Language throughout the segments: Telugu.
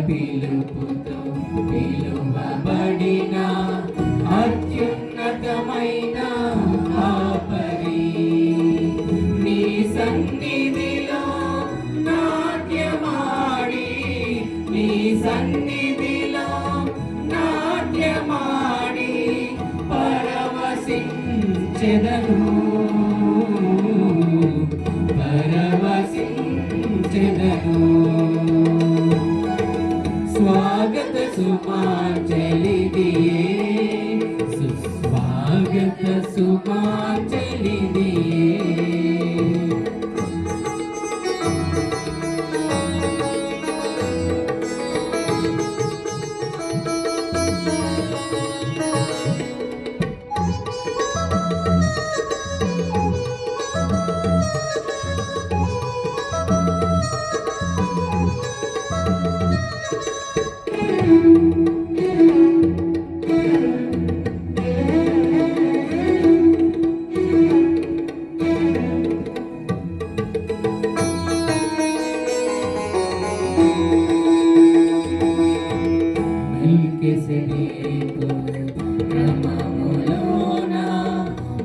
పిలుపుతో పిలువబడిన అత్యున్నతమైన కాపరి, నీ సన్నిధిలో నాట్యమాడి, నీ సన్నిధిలో నాట్యమాడి పరవశించెదను, పరవశించెదను. स्वागत सुमांजलि दिए, सुस्वागत सुमांजलि दिए।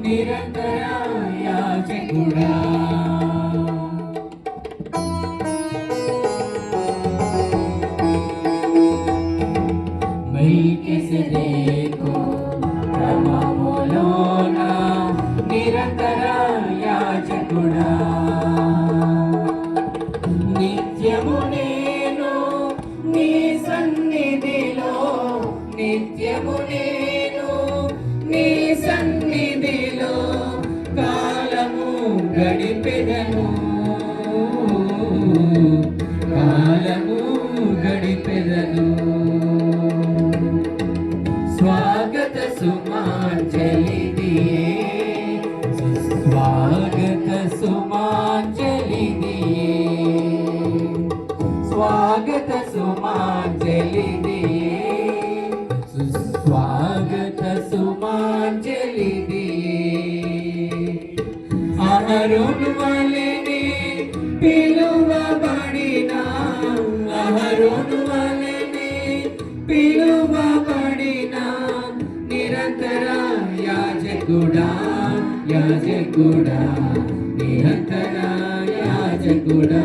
నిరంతర యాజకుడా, మెల్కిసెదెకు క్రమములోన నిరంతర యాజకుడా, నిత్యము నేను నీ సన్నిధిలో, నిత్యము నేను నీ సన్నిధిలో కాలము గడిపెదను, కాలము గడిపెదను. స్వాగత సుమాంజలి దియే, స్వాగత సుమాంజలి దియే, స్వాగత సుమాంజలి దియే, స్వాగత సుమాంజలి దియే. అహరోను వలెనే పిలువబడిన, అహరోను వలెనే పిలువబడిన నిరంతర యాజకుడా, యాజకుడా, నిరంతర యాజకుడా.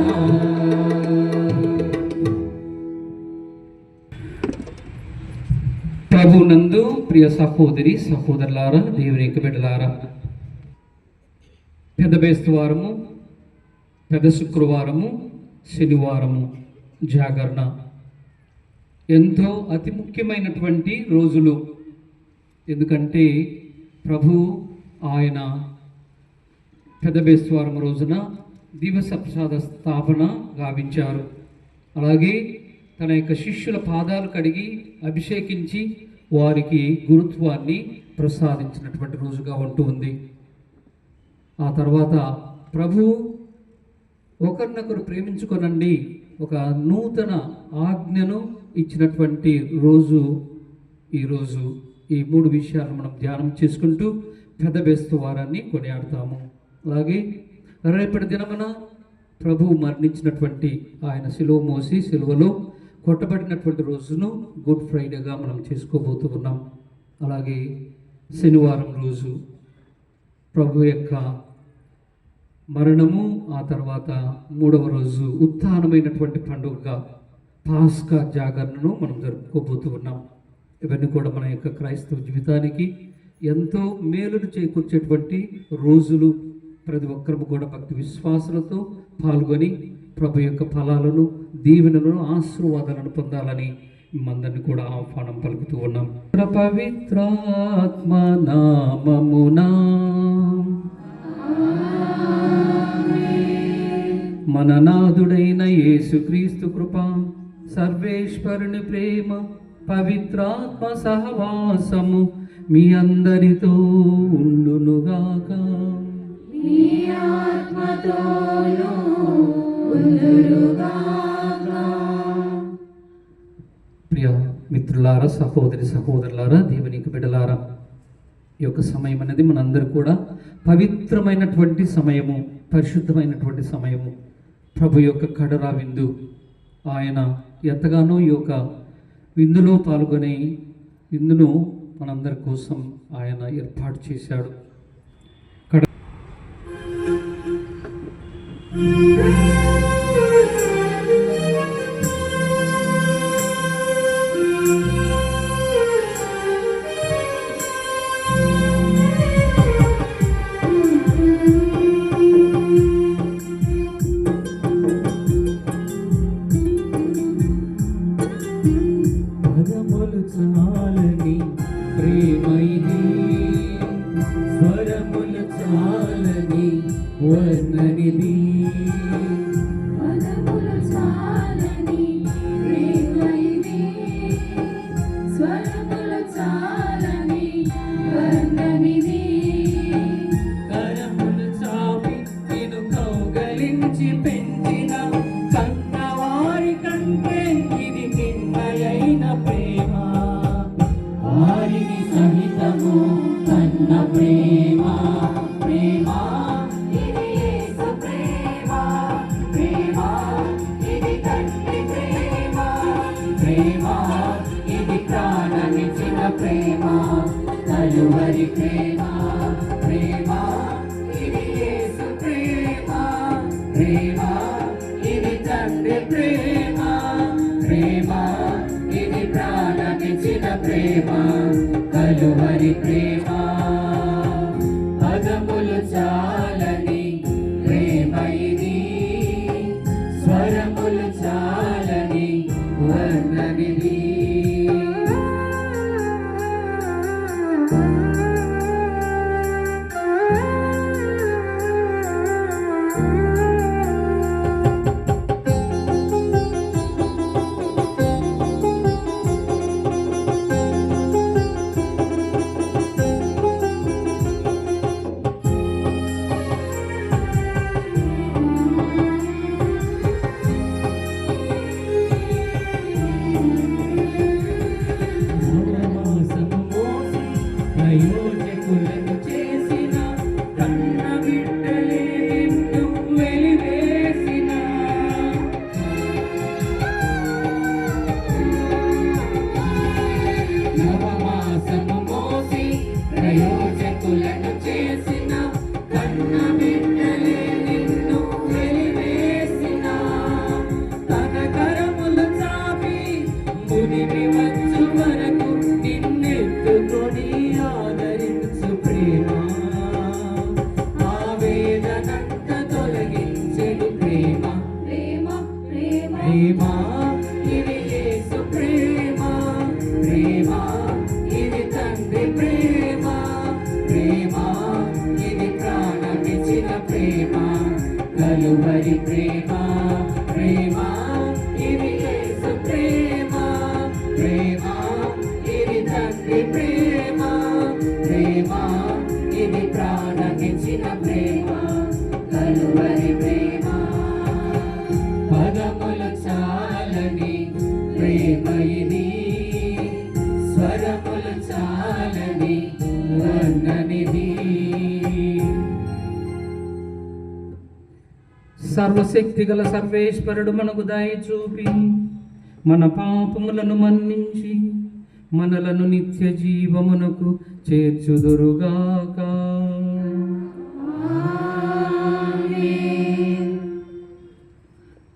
ప్రభునందు ప్రియ సహోదరి సహోదరులారా, దేవుని యొక్క బిడ్డలారా, పెద్ద బేస్తవారము, పెద్ద శుక్రవారము, శనివారము జాగరణ ఎంతో అతి ముఖ్యమైనటువంటి రోజులు. ఎందుకంటే ప్రభు ఆయన పెద్ద బేస్తవారం రోజున దివస ప్రసాద స్థాపన గావించారు. అలాగే తన యొక్క శిష్యుల పాదాలు కడిగి అభిషేకించి వారికి గురుత్వాన్ని ప్రసాదించినటువంటి రోజుగా ఉంటూ ఉంది. ఆ తర్వాత ప్రభు ఒకరినొకరు ప్రేమించుకొనండి ఒక నూతన ఆజ్ఞను ఇచ్చినటువంటి రోజు ఈరోజు. ఈ మూడు విషయాలు మనం ధ్యానం చేసుకుంటూ పెద్ద బేస్తవారాన్ని కొనియాడతాము. అలాగే రేపటి దినమున ప్రభు మరణించినటువంటి ఆయన శిలువ మోసి శిలువలో కొట్టబడినటువంటి రోజును గుడ్ ఫ్రైడేగా మనం చేసుకోబోతూ ఉన్నాం. అలాగే శనివారం రోజు ప్రభు యొక్క మరణము, ఆ తర్వాత మూడవ రోజు ఉత్థానమైనటువంటి పండుగగా పాస్కా జాగరణను మనం జరుపుకోబోతూ ఉన్నాం. ఇవన్నీ కూడా మన యొక్క క్రైస్తవ జీవితానికి ఎంతో మేలును చేకూర్చేటువంటి రోజులు. ప్రతి ఒక్కరు కూడా భక్తి విశ్వాసాలతో పాల్గొని ప్రభు యొక్క ఫలాలను, దీవెనలను, ఆశీర్వాదాలను పొందాలని మందరిని కూడా ఆహ్వానం పలుకుతూ ఉన్నాం. పవిత్రాత్మ నామమునా మన నాథుడైన యేసుక్రీస్తు కృప, సర్వేశ్వరుని ప్రేమ, పవిత్రాత్మ సహవాసము మీ అందరితో ఉండునుగాక. మీ ఆత్మతోనూ ఉండునుగాక. ప్రియ మిత్రులారా, సహోదరి సహోదరులారా, దేవునికి బిడ్డలారా, ఈ యొక్క సమయం అనేది మనందరూ కూడా పవిత్రమైనటువంటి సమయము, పరిశుద్ధమైనటువంటి సమయము. ప్రభు యొక్క కడరా విందు. ఆయన ఎంతగానో ఈ యొక్క విందులో పాల్గొనే విందును మనందరి కోసం ఆయన ఏర్పాటు చేశాడు. పదములు చాలని ప్రేమైది, స్వరములు చాలని వర్ణనిది. పదములు చాలని ప్రేమైది, స్వరములు చాలని వర్ణనిది. కరములు చాపి నిన్ను కౌగలించి పెంచిన కన్నవారి కంటే ఇది నిన్నయైన ప్రేమ. వారిని సహితము కన్న ప్రేమ, ప్రేమ ఇది యేసు ప్రేమ, ప్రేమ ఇది తండ్రి ప్రేమ, ప్రేమ ఇది ప్రాణమిచ్చిన ప్రేమ, కలువరి ప్రేమ, ప్రేమ ఇది యేసు ప్రేమ, ప్రేమ ఇది తండ్రి ప్రేమ, ప్రేమ ఇది ప్రాణమిచ్చిన ప్రేమ, కలువరి ప్రేమ. పదములు చాలని ప్రేమ ఇది, స్వరములు చాలని వర్ణనిది. మూఢమాసము మోసి ప్రయోజకులను చేసిన కన్న బిడ్డలే నిన్ను వెలివేసిన. నవమాసము మోసి ప్రయోజకులను చేసిన కన్న బిడ్డలే నిన్ను వెలివేసిన. తన కరములు చాపి మునివి వచ్చు వరకు నిన్నెత్తుకొని ఆదరించు ప్రేమ. ఆవేదనంత తొలగించెడు ప్రేమ, ప్రేమ ప్రేమ ప్రేమ ఇది యేసు ప్రేమ, ప్రేమ ఇది తండ్రి ప్రేమ, ప్రేమ ఇది ప్రాణమిచ్చిన ప్రేమ, కలువరి ప్రేమ, ప్రేమ ఇది యేసు ప్రేమ, ప్రేమ ఇది తండ్రి ప్రేమ, ప్రేమ ఇది ప్రాణమిచ్చిన ప్రేమ, కలువరి ప్రేమ. పదములు చాలని ప్రేమ ఇది, స్వరములు చాలని వర్ణనిది. సర్వశక్తి గల సర్వేశ్వరుడు మనకు దయ చూపి మన పాపములను మన్నించి మనలను నిత్య జీవమునకు చేర్చుదురుగాక.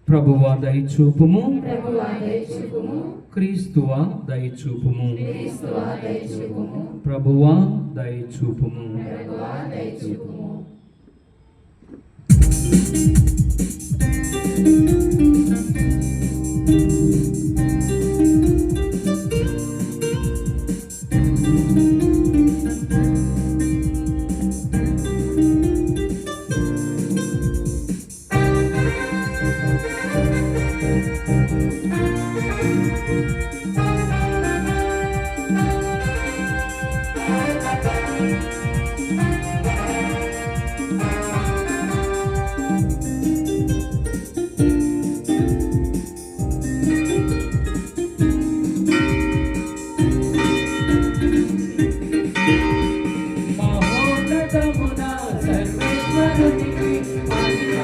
ప్రభువా దయచూపుము, ప్రభువా దయచూపుము, క్రీస్తువా దయచూపుము, క్రీస్తువా దయచూపుము, ప్రభువా దయచూపుము. ప్రభువా దయచూపుము. మహోన్నతమున సర్వేశ్వరునికి మహిమ,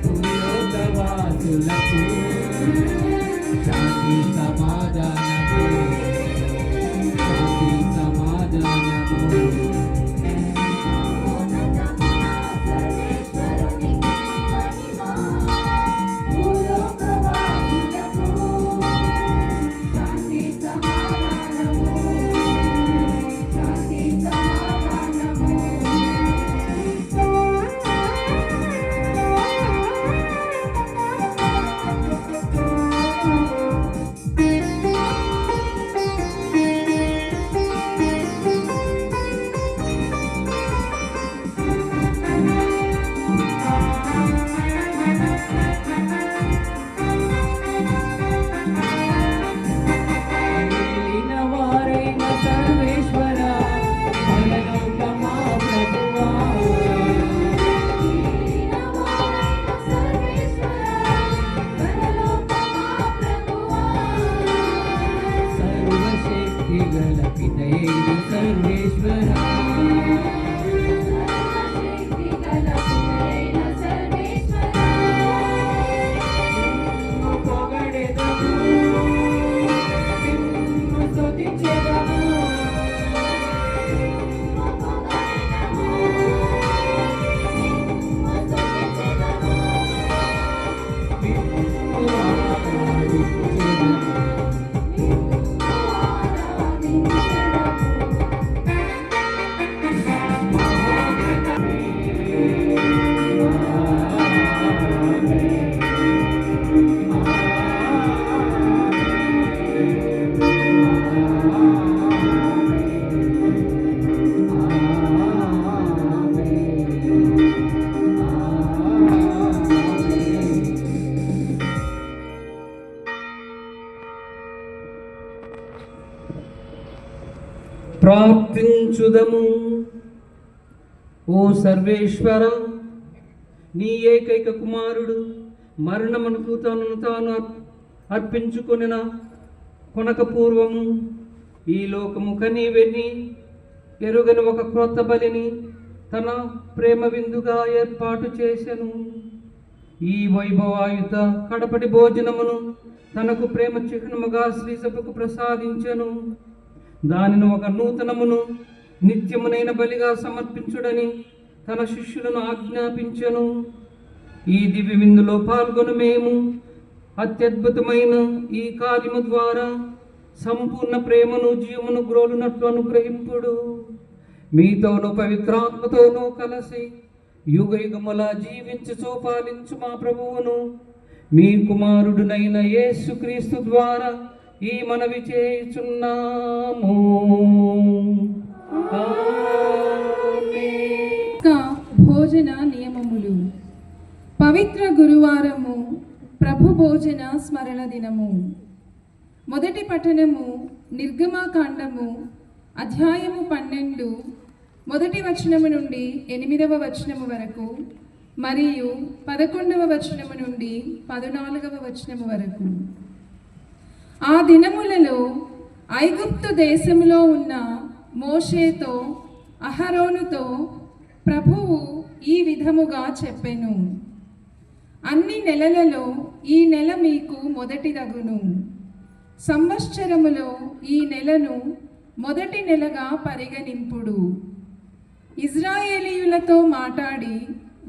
భూలోకవాసులకు శాంతి సమాధానము, శాంతి సమాధానము. ప్రార్థించుదము. ఓ సర్వేశ్వర, నీ ఏకైక కుమారుడు మరణమునకు తనను తాను అర్పించుకొనిన కొనక పూర్వము ఈ లోకము కనీవెని ఎరుగని ఒక క్రొత్త బలిని తన ప్రేమ విందుగా ఏర్పాటు చేసెను. ఈ వైభవాయుత కడపటి భోజనమును తనకు ప్రేమ చిహ్నముగా శ్రీసభకు ప్రసాదించెను. దానిని ఒక నూతనమును నిత్యమునైన బలిగా సమర్పించుడని తన శిష్యులను ఆజ్ఞాపించెను. ఈ దివ్య విందులో పాల్గొను మేము అత్యద్భుతమైన ఈ కార్యము ద్వారా సంపూర్ణ ప్రేమను జీవమును గ్రోలునట్లు అనుగ్రహింపుడు. మీతోనూ పవిత్రాత్మతోనూ కలిసి యుగ యుగముల జీవించుచు పాలించు మా ప్రభువును మీ కుమారుడునైన యేసుక్రీస్తు ద్వారా ఈ మనవి చేయుచున్నాము. భోజన నియమములు. పవిత్ర గురువారము ప్రభు భోజన స్మరణ దినము. మొదటి పఠనము నిర్గమాకాండము అధ్యాయము 12 మొదటి వచనము నుండి 8వ వచనము వరకు మరియు 11వ వచనము నుండి 14వ వచనము వరకు. ఆ దినములలో ఐగుప్తు దేశములో ఉన్న మోషేతో అహరోనుతో ప్రభువు ఈ విధముగా చెప్పెను. అన్ని నెలలలో ఈ నెల మీకు మొదటిదగును. సంవత్సరములో ఈ నెలను మొదటి నెలగా పరిగణింపుడు. ఇజ్రాయేలీయులతో మాట్లాడి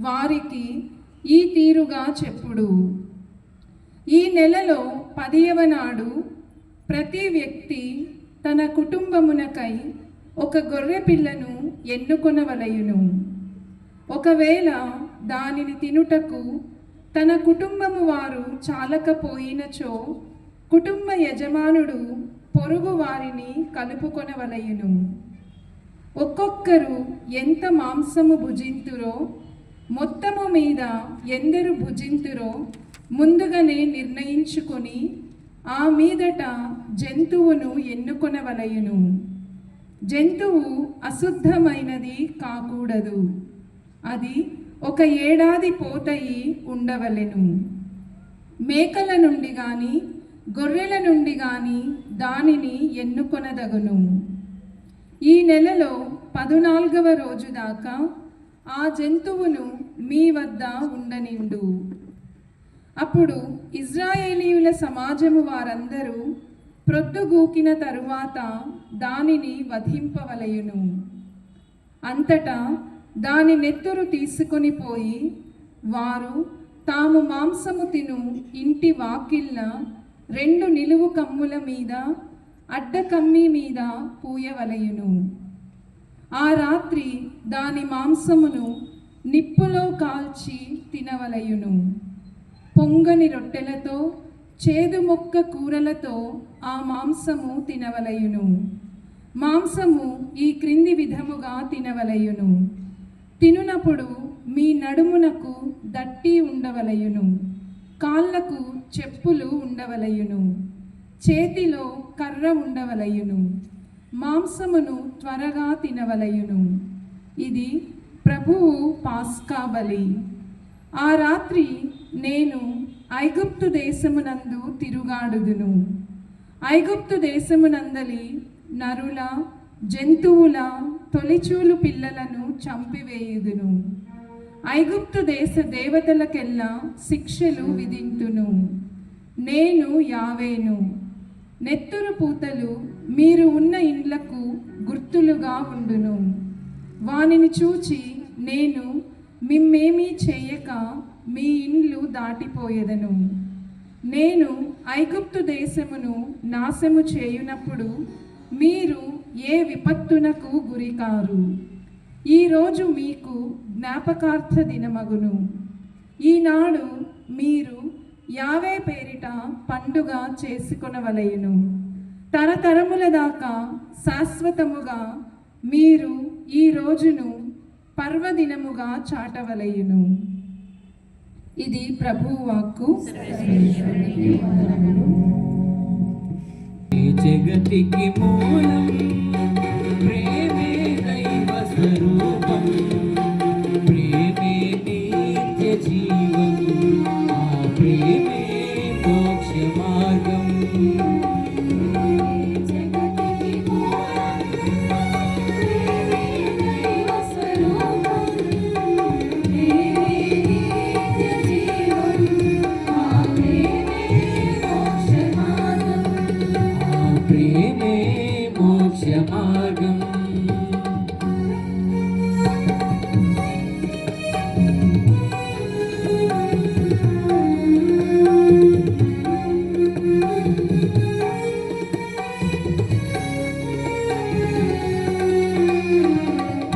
వారికి ఈ తీరుగా చెప్పుడు. ఈ నెలలో 10వ నాడు ప్రతి వ్యక్తి తన కుటుంబమునకై ఒక గొర్రె పిల్లను ఎన్నుకొనవలయును. ఒకవేళ దానిని తినుటకు తన కుటుంబము వారు చాలకపోయినచో కుటుంబ యజమానుడు పొరుగు వారిని కలుపుకొనవలయును. ఒక్కొక్కరు ఎంత మాంసము భుజింతురో మొత్తము మీద ఎందరు భుజింతురో ముందుగానే నిర్ణయించుకొని ఆ మీదట జంతువును ఎన్నుకొనవలయును. జంతువు అశుద్ధమైనది కాకూడదు, అది 1 ఏడాది పోతయి ఉండవలెను. మేకల నుండి గాని గొర్రెల నుండి గాని దానిని ఎన్నుకొనదగును. ఈ నెలలో 14వ రోజు దాకా ఆ జంతువును మీ వద్ద ఉండనిండు. అప్పుడు ఇజ్రాయేలీయుల సమాజము వారందరూ ప్రొద్దుగూకిన తరువాత దానిని వధింపవలయును. అంతటా దాని నెత్తురు తీసుకొని పోయి వారు తాము మాంసము తిను ఇంటి వాకిళ్ళ 2 నిలువు కమ్ముల మీద అడ్డకమ్మి మీద పూయవలయును. ఆ రాత్రి దాని మాంసమును నిప్పులో కాల్చి తినవలయును. పొంగని రొట్టెలతో చేదు మొక్క కూరలతో ఆ మాంసము తినవలయును. మాంసము ఈ క్రింది విధముగా తినవలయును. తినునప్పుడు మీ నడుమునకు దట్టి ఉండవలయును, కాళ్ళకు చెప్పులు ఉండవలయును, చేతిలో కర్ర ఉండవలయును. మాంసమును త్వరగా తినవలయును. ఇది ప్రభువు పాస్కా బలి. ఆ రాత్రి నేను ఐగుప్తు దేశమునందు తిరుగాడుదును. ఐగుప్తు దేశమునందలి నరుల జంతువుల తొలిచూలు పిల్లలను చంపివేయుదును. ఐగుప్తు దేశ దేవతలకెల్లా శిక్షలు విధింతును. నేను యావేను. నెత్తురు పూతలు మీరు ఉన్న ఇండ్లకు గుర్తులుగా ఉండును. వానిని చూచి నేను మిమ్మేమీ చేయక మీ ఇండ్లు దాటిపోయేదను. నేను ఐగుప్తు దేశమును నాశము చేయునప్పుడు మీరు ఏ విపత్తునకు గురికారు. ఈరోజు మీకు జ్ఞాపకార్థ దినమగును. ఈనాడు మీరు యావే పేరిట పండుగ చేసుకొనవలయును. తరతరముల దాకా శాశ్వతముగా మీరు ఈ రోజును పర్వదినముగా చాటవలయును. ఇది ప్రభువు వాక్కు. జగతికి మూలం ప్రేమే దైవ స్వరూపం, ప్రేమే నిత్య జీవం, ఆ ప్రేమే మోక్ష మార్గం. ప్రేమే మోక్ష మార్గం.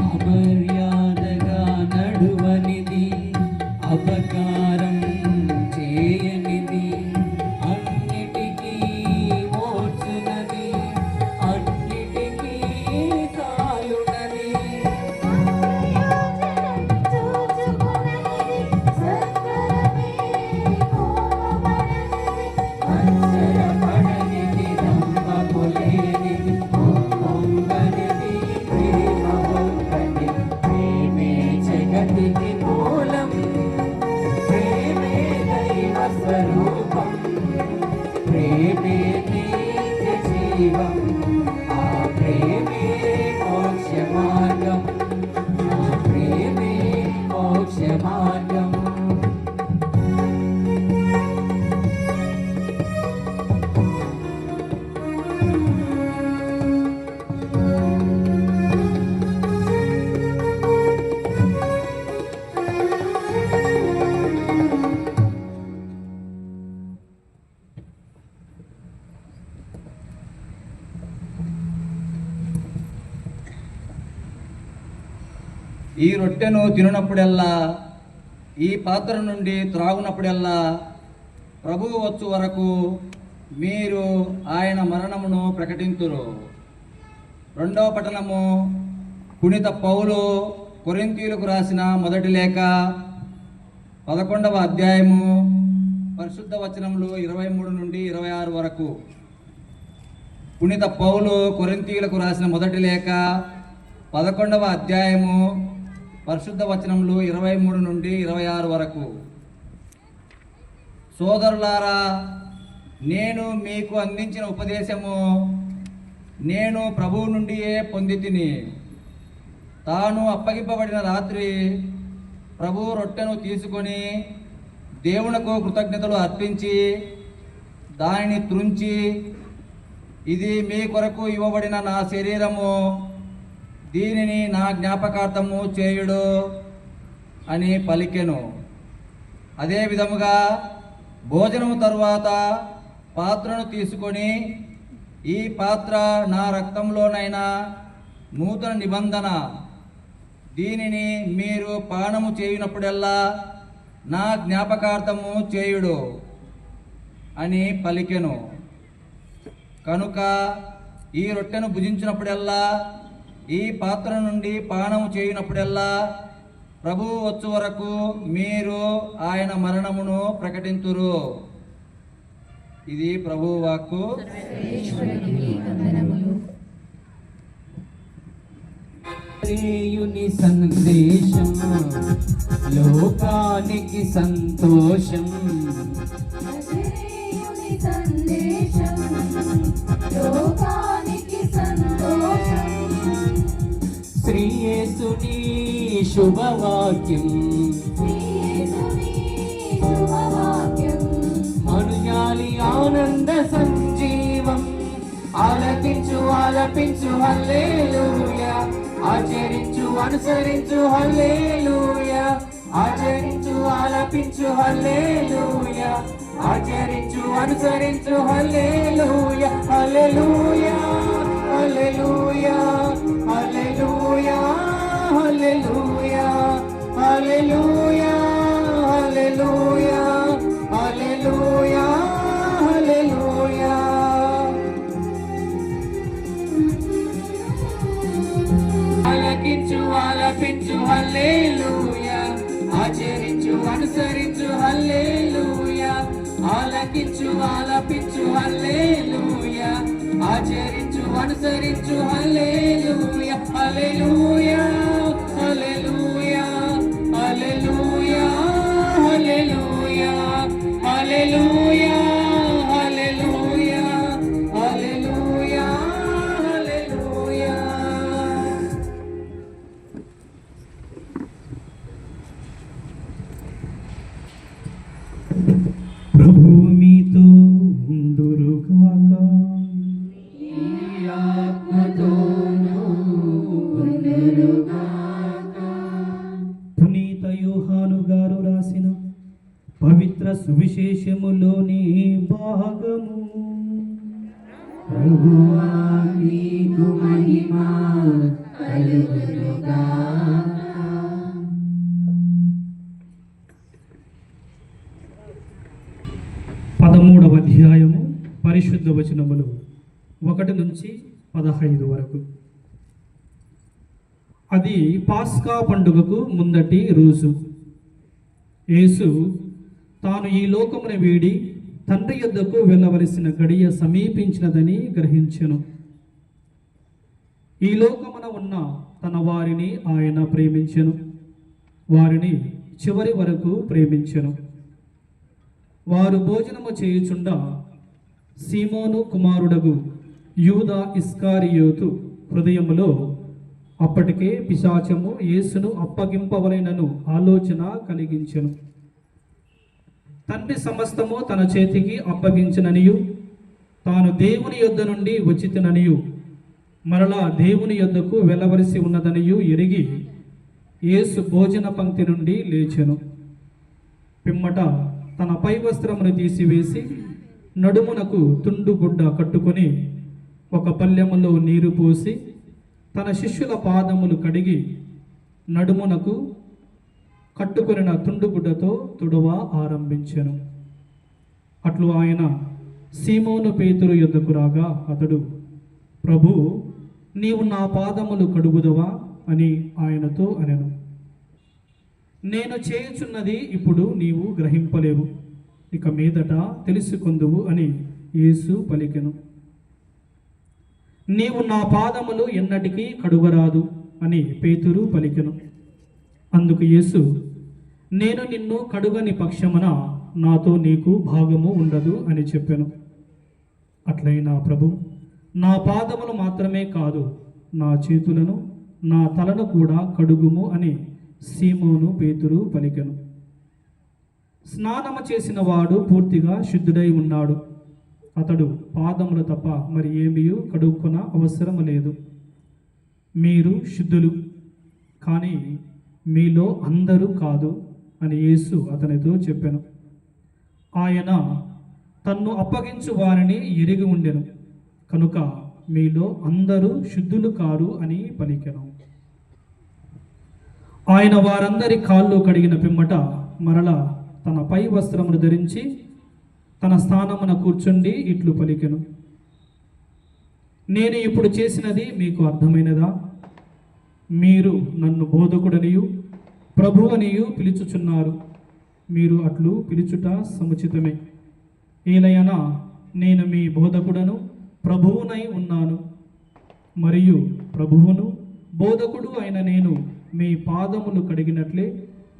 అమర్యాదగా నడువనిది, అపకారం చేయనిది, అన్నిటికీ ఓర్చునది, అన్నిటికీ కాయునది. పడనిది, రంపపులేనిది, పొంగనిది, ప్రేమ ఒక్కటి. ప్రేమే జగతికి మూలం, ప్రేమే దైవ స్వరూపం, ప్రేమే నిత్య జీవం, ఆ ప్రేమే మోక్ష మార్గం, ఆ ప్రేమే మోక్ష మార్గం. ఈ రొట్టెను తినునప్పుడెల్లా, ఈ పాత్ర నుండి త్రాగునప్పుడెల్లా ప్రభువు వచ్చు వరకు మీరు ఆయన మరణమును ప్రకటింతురు. 2వ పట్టణము పునీత పౌలు కొరింథీయులకు రాసిన మొదటి లేఖ 11వ అధ్యాయము పరిశుద్ధ వచనములు 23 నుండి 26 వరకు. పునీత పౌలు కొరింథీయులకు రాసిన మొదటి లేఖ 11వ అధ్యాయము పరిశుద్ధ వచనములు 23 నుండి 26 వరకు. సోదరులారా, నేను మీకు అందించిన ఉపదేశము నేను ప్రభువు నుండియే పొందితిని. తాను అప్పగింపబడిన రాత్రి ప్రభువు రొట్టెను తీసుకొని దేవునకు కృతజ్ఞతలు అర్పించి దానిని త్రుంచి, ఇది మీ కొరకు ఇవ్వబడిన నా శరీరము, దీనిని నా జ్ఞాపకార్థము చేయుడు అని పలికెను. అదే విధముగా భోజనము తరువాత పాత్రను తీసుకొని, ఈ పాత్ర నా రక్తంలోనైనా నూతన నిబంధన, దీనిని మీరు పానము చేయునప్పుడల్లా నా జ్ఞాపకార్థము చేయుడు అని పలికెను. కనుక ఈ రొట్టెను భుజించినప్పుడల్లా, ఈ పాత్ర నుండి పానము చేయునప్పుడల్లా ప్రభువు వచ్చు వరకు మీరు ఆయన మరణమును ప్రకటింతురు. ఇది ప్రభువు వాక్కు. రేయుని సందేశం లోకానికి సంతోషం. నజరేయుని సందేశం లోకానికి సంతోషం. శ్రీ యేసుని శుభవాక్యం, యేసుని శుభవాక్యం. మనుజాలి ఆనంద సంజీవం. ఆలకించు ఆలపించు హల్లెలూయా, ఆచరించు అనుసరించు హల్లెలూయా. ఆచరించు ఆలపించు హల్లెలూయా, ఆచరించు అనుసరించు హల్లెలూయా. హల్లెలూయా హల్లెలూయా హల్లెలూయా హల్లెలూయా హల్లెలూయా హల్లెలూయా హల్లెలూయా హల్లెలూయా. ఆలకించు ఆలపించు హల్లెలూయా, ఆచరించు అనుసరించు హల్లెలూయా. ఆలకించు ఆలపించు హల్లెలూయా, ఆచరించు అనుసరించు హల్లెలూయా. హల్లెలూయా హల్లెలూయా హల్లెలూయా హల్లెలూయా హల్లెలూయా హల్లెలూయా హల్లెలూయా హల్లెలూయా. ప్రభువు మీతో ఉండురుగాక. పునీత యోహాను గారు రాసిన పవిత్ర సువిశేషములోని భాగము. ప్రభువా నీకు మహిమ కలుగునుగాక. 13వ అధ్యాయము పరిశుద్ధ వచనములు 1 నుంచి 15 వరకు. అది పాస్కా పండుగకు ముందటి రోజు. యేసు తాను ఈ లోకమును వీడి తండ్రి యొద్దకు వెళ్ళవలసిన గడియ సమీపించినదని గ్రహించెను. ఈ లోకమున ఉన్న తన వారిని ఆయన ప్రేమించెను, వారిని చివరి వరకు ప్రేమించెను. వారు భోజనము చేయుచుండా సీమోను కుమారుడగు యూదా ఇస్కారియోతు హృదయములో అప్పటికే పిశాచము యేసును అప్పగింపవలెనను ఆలోచన కలిగించెను. తండ్రి సమస్తము తన చేతికి అప్పగించిననియు, తాను దేవుని యొద్ద నుండి వచ్చితిననియు, మరలా దేవుని యొద్దకు వెళ్ళవలసి ఉన్నదనియు ఎరిగి యేసు భోజన పంక్తి నుండి లేచెను. పిమ్మట తన పై వస్త్రమును తీసివేసి నడుమునకు తుండు గుడ్డ కట్టుకొని ఒక పల్లెములో నీరు పోసి తన శిష్యుల పాదములు కడిగి నడుమునకు కట్టుకొనిన తుండుగుడ్డతో తుడవ ఆరంభించెను. అట్లు ఆయన సీమోను పేతురు యొద్దకు రాగా అతడు, ప్రభు, నీవు నా పాదములు కడుగుదవా అని ఆయనతో అనెను. నేను చేయుచున్నది ఇప్పుడు నీవు గ్రహింపలేవు, ఇక మీదట తెలుసుకొందువు అని యేసు పలికెను. నీవు నా పాదములు ఎన్నటికీ కడుగరాదు అని పేతురు పలికెను. అందుకు యేసు, నేను నిన్ను కడుగని పక్షమున నాతో నీకు భాగము ఉండదు అని చెప్పెను. అట్లయినా ప్రభు, నా పాదములు మాత్రమే కాదు, నా చేతులను నా తలను కూడా కడుగుము అని సీమోను పేతురు పలికెను. స్నానము చేసిన వాడు పూర్తిగా శుద్ధుడై ఉన్నాడు. అతడు పాదములు తప్ప మరి ఏమీ కడుక్కున అవసరం లేదు. మీరు శుద్ధులు, కానీ మీలో అందరూ కాదు అని యేసు అతనితో చెప్పెను. ఆయన తన్ను అప్పగించు వారిని ఎరిగి ఉండెను కనుక మీలో అందరూ శుద్ధులు కారు అని పలికెను. ఆయన వారందరి కాళ్ళు కడిగిన పిమ్మట మరల తన పై వస్త్రమును ధరించి తన స్థానమున కూర్చుండి ఇట్లు పలికెను, నేను ఇప్పుడు చేసినది మీకు అర్థమైనదా? మీరు నన్ను బోధకుడనియు ప్రభువనియు పిలుచుచున్నారు. మీరు అట్లు పిలుచుట సముచితమే. ఏలయనా నేను మీ బోధకుడను ప్రభువునై ఉన్నాను. మరియు ప్రభువును బోధకుడు అయిన నేను మీ పాదములు కడిగినట్లే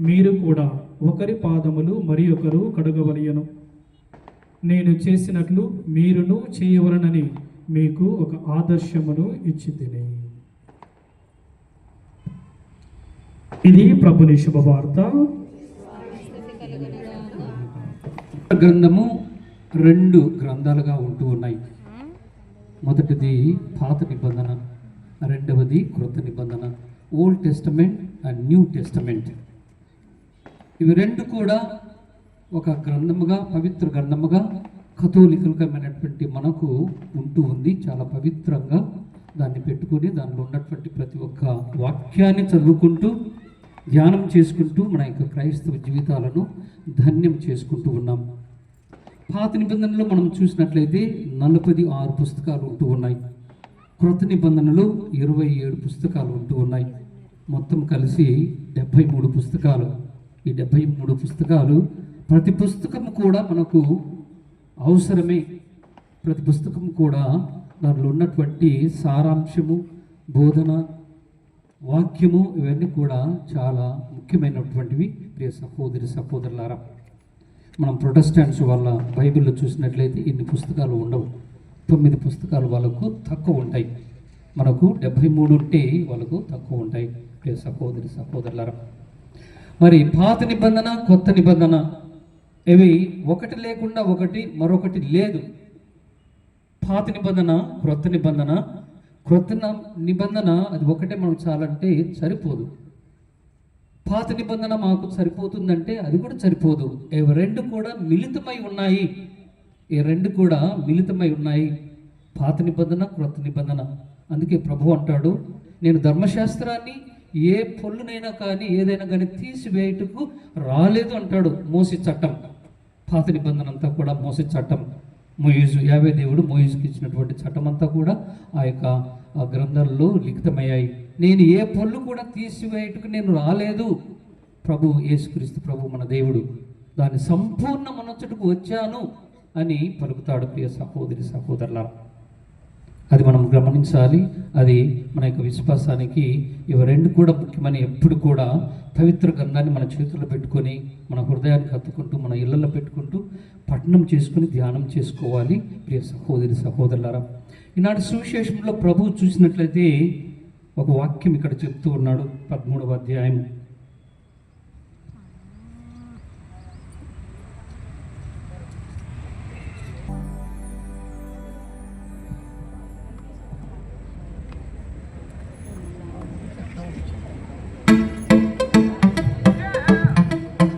మీరు కూడా ఒకరి పాదములు మరి ఒకరు కడగవలయను. నేను చేసినట్లు మీరును చేయవలనని మీకు ఒక ఆదర్శమును ఇచ్చితిని. ఇది ప్రభుని శుభవార్త. గ్రంథము 2 గ్రంథాలుగా ఉంటూ ఉన్నాయి. మొదటిది పాత నిబంధన, రెండవది క్రొత్త నిబంధన, old testament and new testament. ఇవి రెండు కూడా ఒక గ్రంథముగా, పవిత్ర గ్రంథముగా కథోలికమైనటువంటి మనకు ఉంటూ ఉంది. చాలా పవిత్రంగా దాన్ని పెట్టుకొని దానిలో ఉన్నటువంటి ప్రతి ఒక్క వాక్యాన్ని చదువుకుంటూ ధ్యానం చేసుకుంటూ మన యొక్క క్రైస్తవ జీవితాలను ధన్యం చేసుకుంటూ ఉన్నాం. పాత నిబంధనలో మనం చూసినట్లయితే 46 పుస్తకాలు ఉంటూ ఉన్నాయి. క్రొత్త నిబంధనలో 27 పుస్తకాలు ఉంటూ ఉన్నాయి. మొత్తం కలిసి 73 పుస్తకాలు. ఈ 73 పుస్తకాలు ప్రతి పుస్తకము కూడా మనకు అవసరమే. ప్రతి పుస్తకం కూడా దానిలో ఉన్నటువంటి సారాంశము, బోధన, వాక్యము ఇవన్నీ కూడా చాలా ముఖ్యమైనటువంటివి. ప్రియ సహోదరి సహోదరులారా, మనం ప్రొటెస్టాంట్స్ వాళ్ళ బైబిల్లో చూసినట్లయితే ఇన్ని పుస్తకాలు ఉండవు. 9 పుస్తకాలు వాళ్ళకు తక్కువ ఉంటాయి. మనకు 73 ఉంటే వాళ్ళకు తక్కువ ఉంటాయి. ప్రియ సహోదరి సహోదరులారా, మరి పాత నిబంధన, కొత్త నిబంధన ఇవి ఒకటి లేకుండా ఒకటి, మరొకటి లేదు. పాత నిబంధన, క్రొత్త నిబంధన. క్రొత్త నిబంధన అది ఒకటే మనకు చాలంటే సరిపోదు. పాత నిబంధన మాకు సరిపోతుందంటే అది కూడా సరిపోదు. ఇవి రెండు కూడా మిళితమై ఉన్నాయి. ఈ రెండు కూడా మిళితమై ఉన్నాయి, పాత నిబంధన, క్రొత్త నిబంధన. అందుకే ప్రభు అంటాడు, నేను ధర్మశాస్త్రాన్ని ఏ పొల్లునైనా కానీ ఏదైనా కానీ తీసివేయటకు రాలేదు అంటాడు. మోసే చట్టం, పాత నిబంధన అంతా కూడా మోసే చట్టం. మోయిజు, యావే దేవుడు మోయిజుకి ఇచ్చినటువంటి చట్టం అంతా కూడా ఆ యొక్క గ్రంథాల్లో లిఖితమయ్యాయి. నేను ఏ పొల్లు కూడా తీసివేయటకు నేను రాలేదు. ప్రభు యేసుక్రీస్తు ప్రభు మన దేవుడు దాన్ని సంపూర్ణమనొచ్చటకు వచ్చాను అని పలుకుతాడు. ప్రియ సహోదరి సహోదరులారా, అది మనం గమనించాలి. అది మన యొక్క విశ్వాసానికి ఇవి రెండు కూడా ముఖ్యమని ఎప్పుడు కూడా పవిత్ర గ్రంథాన్ని మన చేతుల్లో పెట్టుకొని, మన హృదయానికి హత్తుకుంటూ, మన ఇళ్లలో పెట్టుకుంటూ పఠనం చేసుకుని ధ్యానం చేసుకోవాలి. ప్రియ సహోదరి సహోదరులారా, ఈనాటి సువిశేషంలో ప్రభువు చూసినట్లయితే ఒక వాక్యం ఇక్కడ చెప్తూ ఉన్నాడు. 13వ అధ్యాయం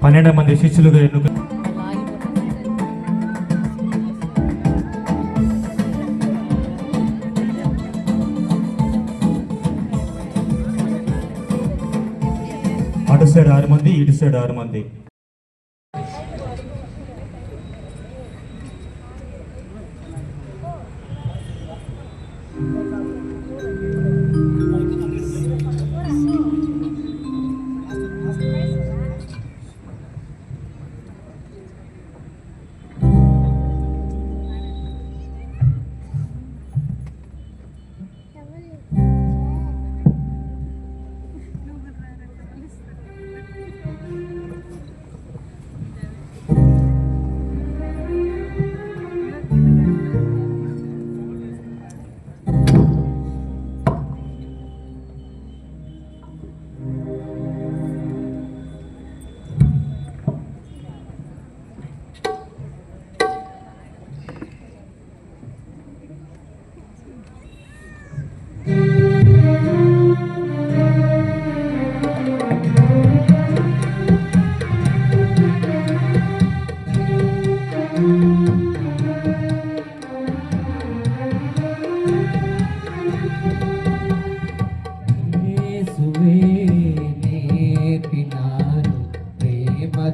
పన్నెండు మంది శిష్యులుగా ఎన్నుక అటు సైడ్ 6 మంది, ఇటు సైడ్ 6 మంది.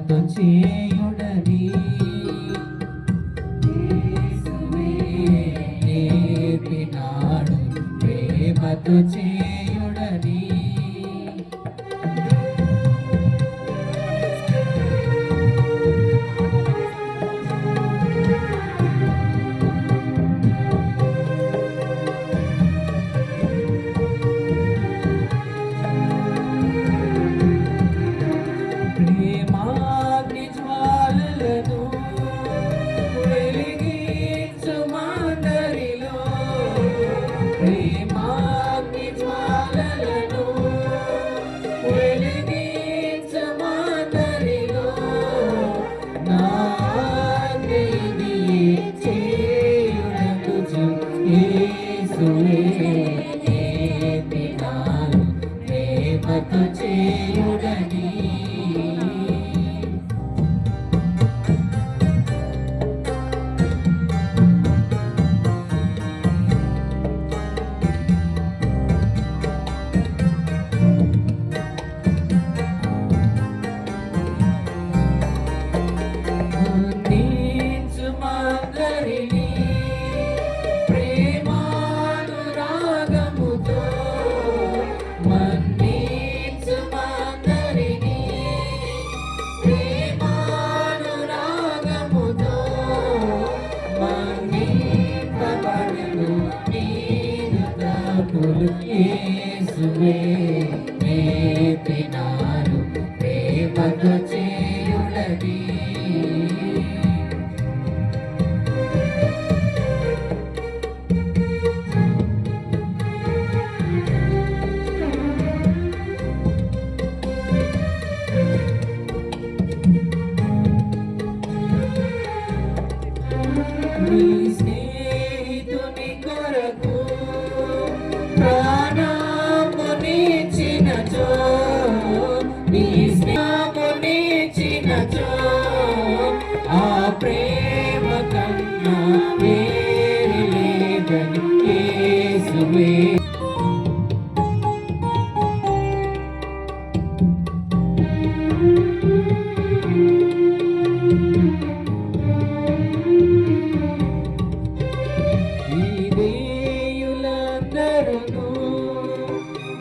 ప్రేమతో చేయుడని యేసువే నేర్పినాడు ప్రేమతో చేయుడని. ప్రేమాగ్ని జ్వాలలను వెలిగించు మాందరిలో, ప్రేమాగ్ని జ్వాలలను వెలిగించు మాందరిలో, నా ఆజ్ఞని చేయుటకు యేసువే నేర్పినాడు ప్రేమతో చేయుడని. మన్నించు మాందరిని ప్రేమానురాగముతో, మన్నించు మాందరిని ప్రేమానురాగముతో, మన్నింపబడును నీదు తప్పులు యేసువే నేర్పినాడు ప్రేమతో చేయుడని. నీ స్నేహితుని కొరకు ప్రాణమునిచ్చినచో, నీ స్నేహమునిచ్చినచో, ఆ ప్రేమ కన్నా వేరు లేదని యేసువే. యులందరును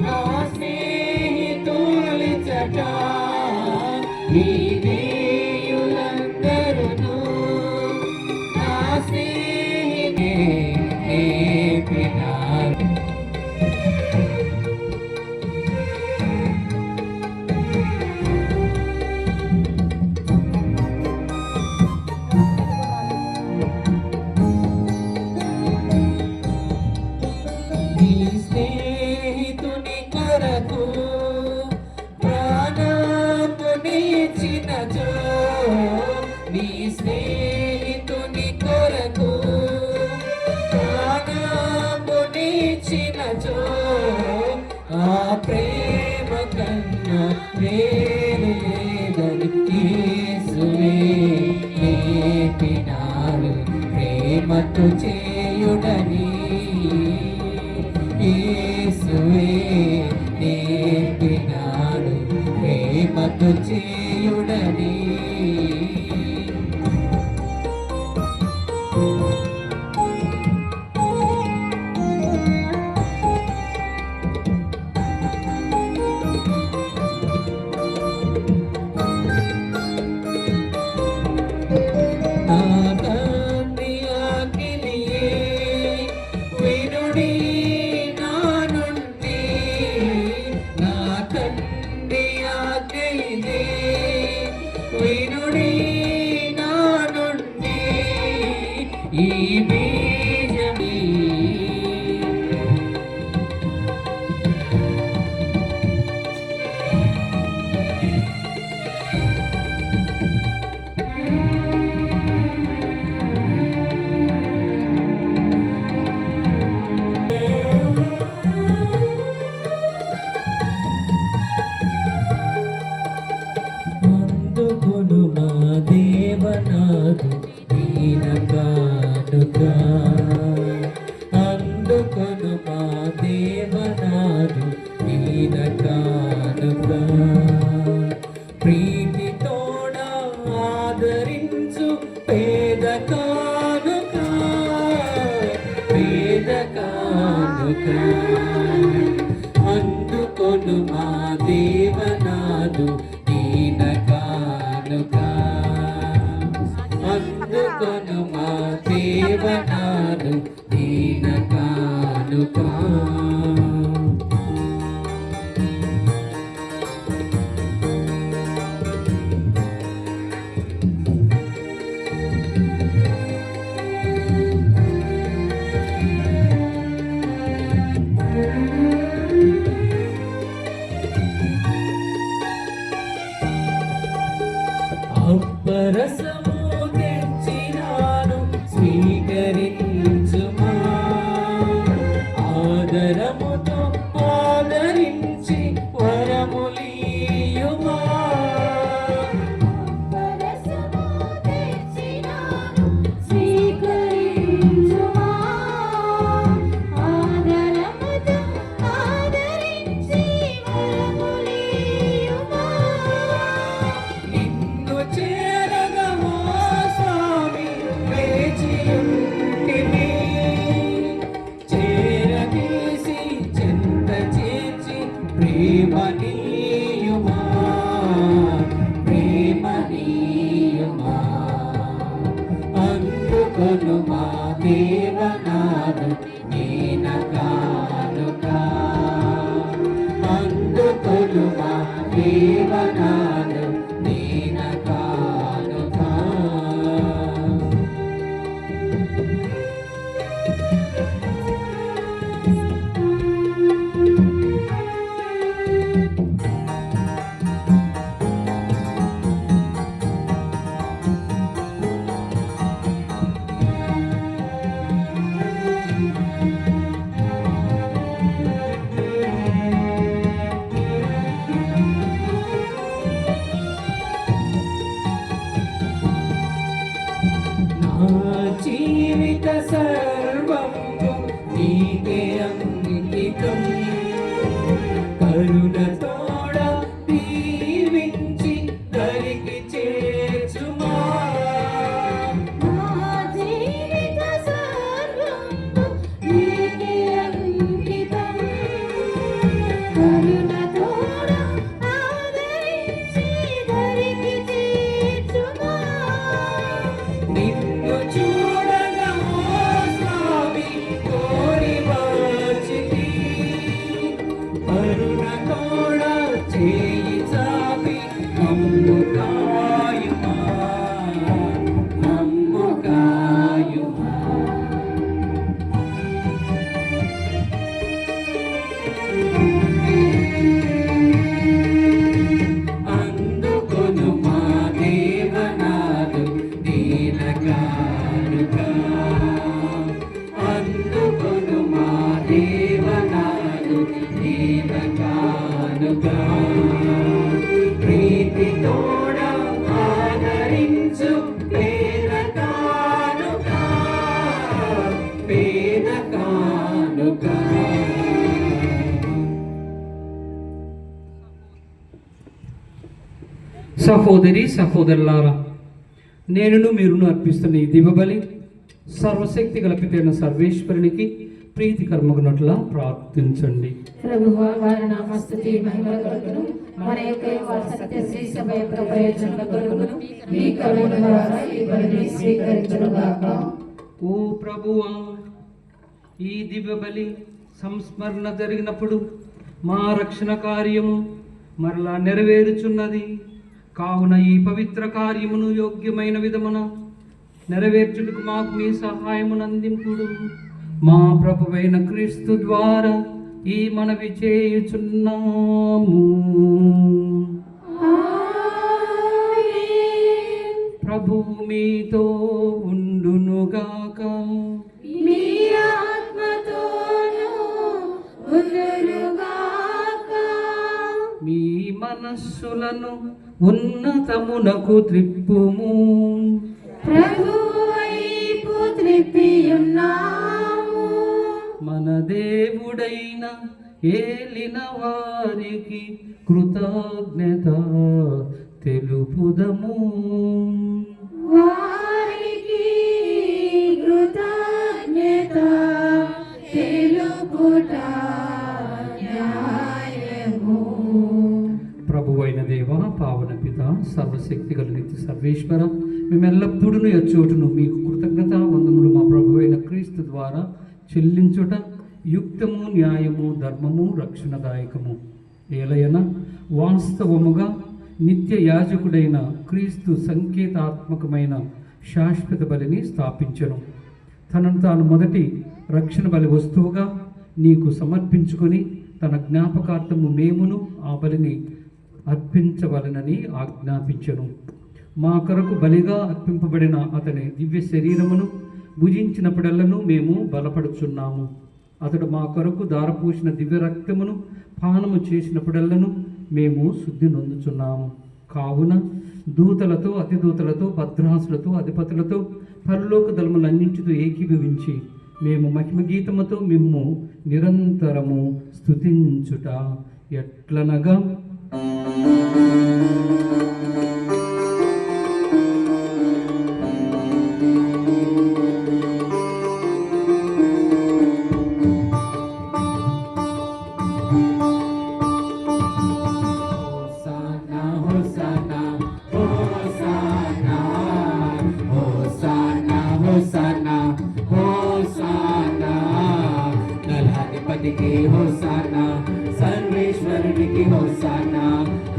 నా స్నేహితులిచట, యులందరును నా స్నేహితులే నేర్పినాడు. నీ స్నేహితుని కొరకు ప్రాణమునిచ్చినచో, నీ స్నేహితుని కొరకు ప్రాణమునిచ్చినచో, ఆ ప్రేమ కన్నా వేరు లేదని యేసువే నేర్పినాడు ప్రేమతో చేయుడని. యేసువే నేర్పినాడు ప్రేమతో చేయుడని. నా తండ్రి ఆజ్ఞనియే వినుడి నా నుండి, నా తండ్రి ఆజ్ఞనియే వినుడి నా నుండి, ఈ బీజమి అందుకొను మా దేవనాదు దీన కానుక, అందుకొను మా దేవనాదు దీన కానుక, ప్రీతి తోడా దేవనాదు దీన కానుక అందుకొను మా దేవనాదు దీన కానుక అప్పరసము తెచ్చినాను స్వీకరించుమా ఆదరముతో ఆదరించి వరములీయుమా పరసము తెచ్చినాను స్వీకరించుమా ఆదరముతో ఆదరించి వరములీయుమా నిన్ను చేరగా మా స్వామి వేచియుంటిని చేరదీసి చెంత చేర్చి ప్రేమనీయుమా ప్రేమనీయుమా అందుకొను మా దేవనాదు దీన కానుక అందుకొను మా దేవనాదు దీన కానుక నా జీవిత సర్వము నీకే అంకితం కరుణతోడ దీవించి దరికి చేర్చుమా నా జీవిత సర్వము నీకే అంకితం కరుణతోడ ఆదరించి దరికి చేర్చుమా నిన్ను చూడగా ఓ స్వామి కోరి వచ్చితి కరుణతోడ చేయి చాపి మమ్ము కాయుమా మమ్ము కాయుమా అందుకొను మా దేవనాదు దీన కానుక అందుకొను మా దేవనాదు దీన కానుక ప్రీతితోడ ఆదరించు పేద కానుక పేద కానుక సహోదరి సహోదరులారా, నేనును మీరును అర్పిస్తున్న ఈ దివ్యబలి సర్వశక్తి కల్పితైన సర్వేశ్వరునికి ప్రీతికరమగునట్లా ప్రార్థించండి. ప్రభువా వారి నామస్తుతి మహిమ కొరకును మన యొక్క వారి సత్య శ్రీ సభ యొక్క ప్రయోజనం కొరకును మీ కరుణ ద్వారా ఈ బలిని స్వీకరించుగాక. ఓ ప్రభువా, ఈ దివ్యబలి సంస్మరణ జరిగినప్పుడు మా రక్షణ కార్యము మరలా నెరవేరుచున్నది. కావున ఈ పవిత్ర కార్యమును యోగ్యమైన విధమున నెరవేర్చుటకు మాకు మీ సహాయమును అందింపుడు. మా ప్రభువైన క్రీస్తు ద్వారా ఈ మనవి చేయుచున్నాము. ప్రభువు మీతో ఉండునుగాక. మీ ఆత్మతోను ఉండునుగాక. మీ మనస్సులను ఉన్నతమునకు త్రిప్పుము. ప్రభువు వైపు త్రిప్పియున్నాము. మన దేవుడైన ఏలిన వారికి కృతజ్ఞత తెలుపుదము. వారికి కృతజ్ఞత తెలుపుట న్యాయము. సర్వశక్తి గల నిత్య సర్వేశ్వర, మేము ఎల్లప్పుడూ ఎచ్చోటును మీకు కృతజ్ఞత వందములు మా ప్రభు అయిన క్రీస్తు ద్వారా చెల్లించుట యుక్తము, న్యాయము, ధర్మము, రక్షణదాయకము. ఏలయన వాస్తవముగా నిత్య యాజకుడైన క్రీస్తు సంకేతాత్మకమైన శాశ్వత బలిని స్థాపించను. తనను తాను మొదటి రక్షణ బలి వస్తువుగా నీకు సమర్పించుకొని తన జ్ఞాపకార్థము మేమును ఆ బలిని అర్పించవలనని ఆజ్ఞాపించను. మా కొరకు బలిగా అర్పింపబడిన అతని దివ్య శరీరమును భుజించినప్పుడెల్లను మేము బలపడుచున్నాము. అతడు మా కొరకు దారపూసిన దివ్య రక్తమును పానము చేసినప్పుడెల్లను మేము శుద్ధి నొందుచున్నాము. కావున దూతలతో, అతిదూతలతో, భద్రాసులతో, అధిపతులతో, పరలోక దళములన్నింటితో ఏకీభవించి మేము మహిమ గీతముతో మిమ్ము నిరంతరము స్తుతించుట ఎట్లనగా, హోసానా హోసానా హోసానా హోసానా హోసానా నలాధిపతికి హోసానా, సర్వేశ్వరునికి హోసానా,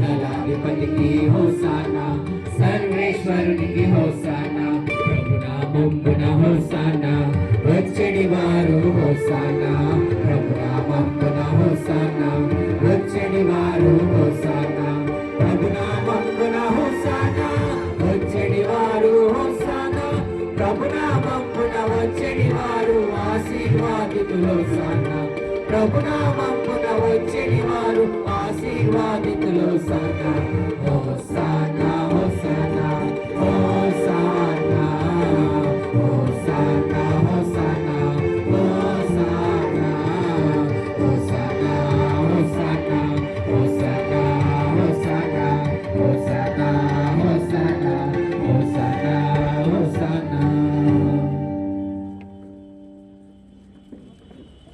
నలాధిపతికి హోసానా, సర్వేశ్వరునికి హోసానా. ప్రభునామమున హోసానా, వచ్చెడి వారు హోసానా, ప్రభునామమున హోసానా, వచ్చెడి వారు హోసానా, ప్రభునామమున హోసానా, వచ్చెడి వారు హోసానా, ప్రభునామమున వచ్చెడి వారు ఆశీర్వాదితులు హోసానా, ప్రభునామమున వచ్చెడి వారు ఆశీర్వాదితులు హోసానా. హోసానా హోసానా హోసానా హోసానా హోసానా హోసానా హోసానా హోసానా హోసానా హోసానా హోసానా హోసానా హోసానా హోసానా.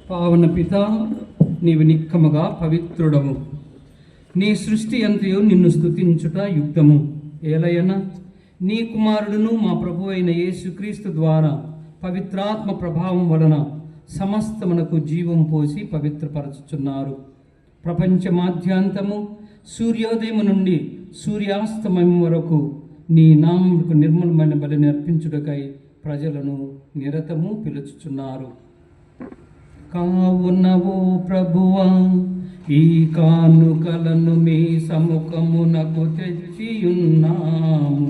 పావన పిత, నీవు నిక్కముగా పవిత్రుడము. నీ సృష్టి అంతయు నిన్ను స్తుతించుట యుక్తము. ఏలయన నీ కుమారుడును మా ప్రభు అయిన యేసుక్రీస్తు ద్వారా పవిత్రాత్మ ప్రభావం వలన సమస్తమునకు జీవం పోసి పవిత్రపరచుచున్నారు. ప్రపంచ మాధ్యాంతము సూర్యోదయం నుండి సూర్యాస్తమయం వరకు నీ నామముకు నిర్మలమైన బలిని అర్పించుటకై ప్రజలను నిరతము పిలుచుచున్నారు. కావున ఓ ప్రభువా, ఈ కానుకలను మీ సముఖమునకు తెచ్చియున్నాము.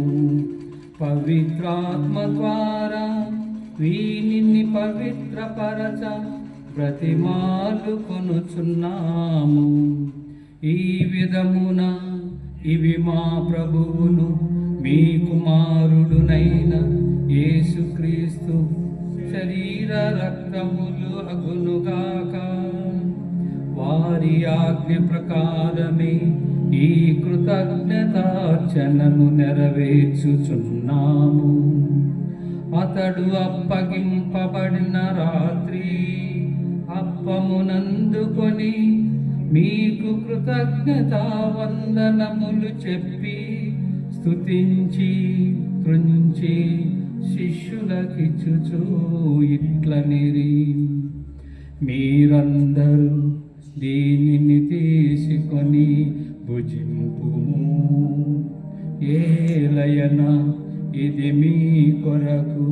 పవిత్రాత్మ ద్వారా వీనిని పవిత్రపరచ బ్రతిమాలు కొనుచున్నాము. ఈ విధమున ఇవి మా ప్రభువును మీ కుమారుడునైన యేసుక్రీస్తు శరీర రక్తములు అగునుగాక. వారి ఆజ్ఞ ప్రకారమే ఈ కృతజ్ఞతార్చనను నెరవేర్చుచున్నాము. అతడు అప్పగింపబడిన రాత్రి అప్పమునందుకొని మీకు కృతజ్ఞతా వందనములు చెప్పి స్తుతించి త్రుంచి శిష్యులకిచ్చుచూ ఇట్లనిరి, మీరందరూ దీనిని తీసుకొని భుజింపుము. ఏలయన ఇది మీ కొరకు